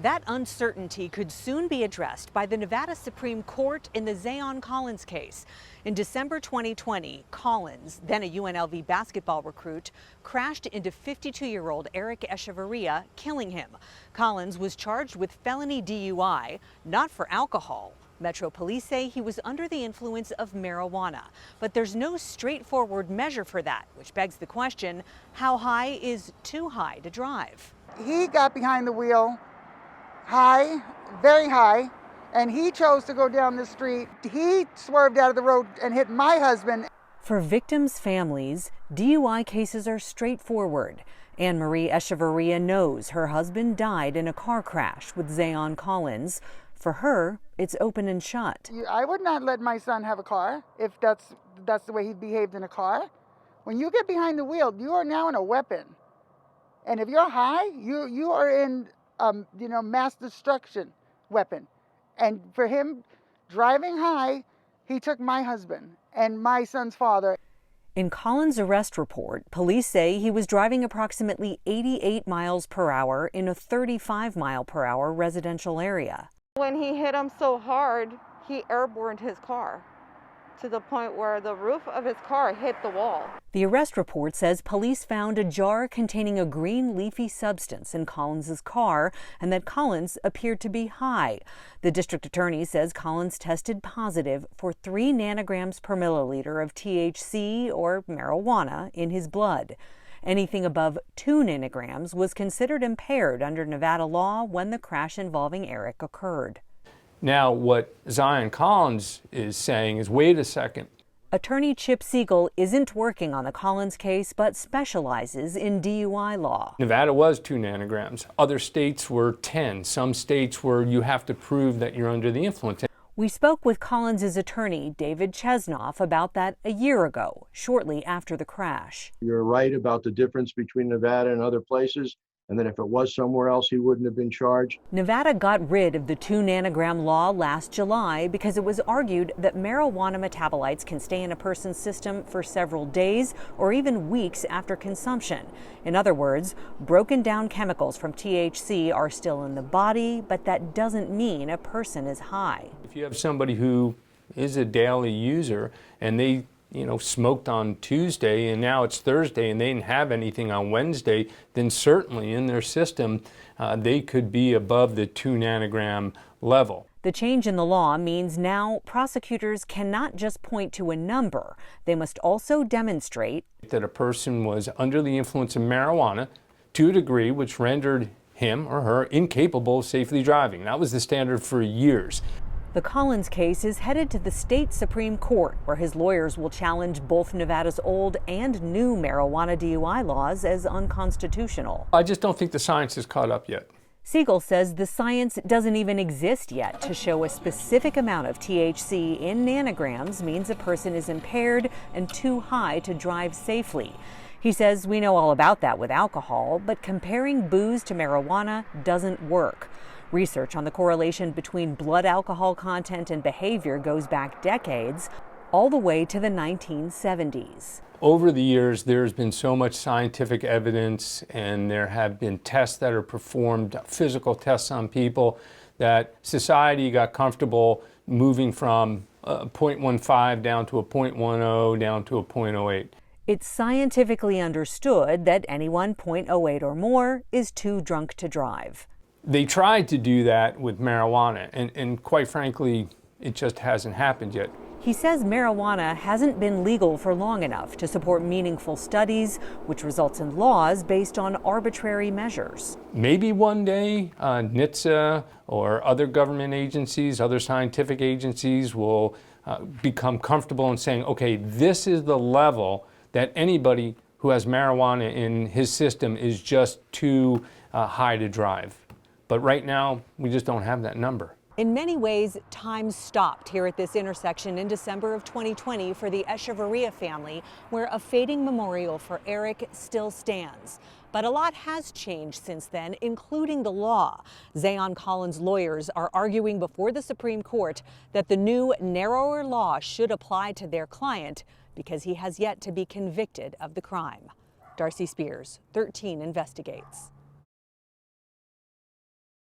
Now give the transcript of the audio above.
That uncertainty could soon be addressed by the Nevada Supreme Court in the Zayon Collins case. In December 2020, Collins, then a UNLV basketball recruit, crashed into 52-year-old Eric Echeverria, killing him. Collins was charged with felony DUI, not for alcohol. Metro Police say he was under the influence of marijuana, but there's no straightforward measure for that, which begs the question, how high is too high to drive? He got behind the wheel high, very high, and he chose to go down the street. He swerved out of the road and hit my husband. For victims' families, DUI cases are straightforward. Anne Marie Echeverria knows her husband died in a car crash with Zayon Collins. For her, it's open and shut. I would not let my son have a car if that's the way he behaved in a car. When you get behind the wheel, you are now in a weapon. And if you're high, you are in mass destruction weapon. And for him driving high, he took my husband and my son's father. In Collins' arrest report, police say he was driving approximately 88 miles per hour in a 35 mile per hour residential area. When he hit him so hard, he airborned his car to the point where the roof of his car hit the wall. The arrest report says police found a jar containing a green leafy substance in Collins' car and that Collins appeared to be high. The district attorney says Collins tested positive for 3 nanograms per milliliter of THC or marijuana in his blood. Anything above 2 nanograms was considered impaired under Nevada law when the crash involving Eric occurred. Now, what Zayon Collins is saying is, wait a second. Attorney Chip Siegel isn't working on the Collins case, but specializes in DUI law. Nevada was 2 nanograms. Other states were 10. Some states where you have to prove that you're under the influence. We spoke with Collins' attorney, David Chesnoff, about that a year ago, shortly after the crash. You're right about the difference between Nevada and other places. And then if it was somewhere else, he wouldn't have been charged. Nevada got rid of the 2 nanogram law last July because it was argued that marijuana metabolites can stay in a person's system for several days or even weeks after consumption. In other words, broken down chemicals from THC are still in the body, but that doesn't mean a person is high. If you have somebody who is a daily user and they smoked on Tuesday and now it's Thursday and they didn't have anything on Wednesday, then certainly in their system they could be above the 2 nanogram level. The change in the law means now prosecutors cannot just point to a number. They must also demonstrate that a person was under the influence of marijuana to a degree which rendered him or her incapable of safely driving. That was the standard for years. The Collins case is headed to the state Supreme Court, where his lawyers will challenge both Nevada's old and new marijuana DUI laws as unconstitutional. I just don't think the science has caught up yet. Siegel says the science doesn't even exist yet to show a specific amount of THC in nanograms means a person is impaired and too high to drive safely. He says we know all about that with alcohol, but comparing booze to marijuana doesn't work. Research on the correlation between blood alcohol content and behavior goes back decades, all the way to the 1970s. Over the years, there's been so much scientific evidence, and there have been tests that are performed, physical tests on people, that society got comfortable moving from 0.15 down to a 0.10 down to a 0.08. It's scientifically understood that anyone 0.08 or more is too drunk to drive. They tried to do that with marijuana, and quite frankly, it just hasn't happened yet. He says marijuana hasn't been legal for long enough to support meaningful studies, which results in laws based on arbitrary measures. Maybe one day NHTSA or other government agencies, other scientific agencies will become comfortable in saying, okay, this is the level that anybody who has marijuana in his system is just too high to drive. But right now, we just don't have that number. In many ways, time stopped here at this intersection in December of 2020 for the Echeverria family, where a fading memorial for Eric still stands. But a lot has changed since then, including the law. Zayon Collins' lawyers are arguing before the Supreme Court that the new, narrower law should apply to their client because he has yet to be convicted of the crime. Darcy Spears, 13 Investigates.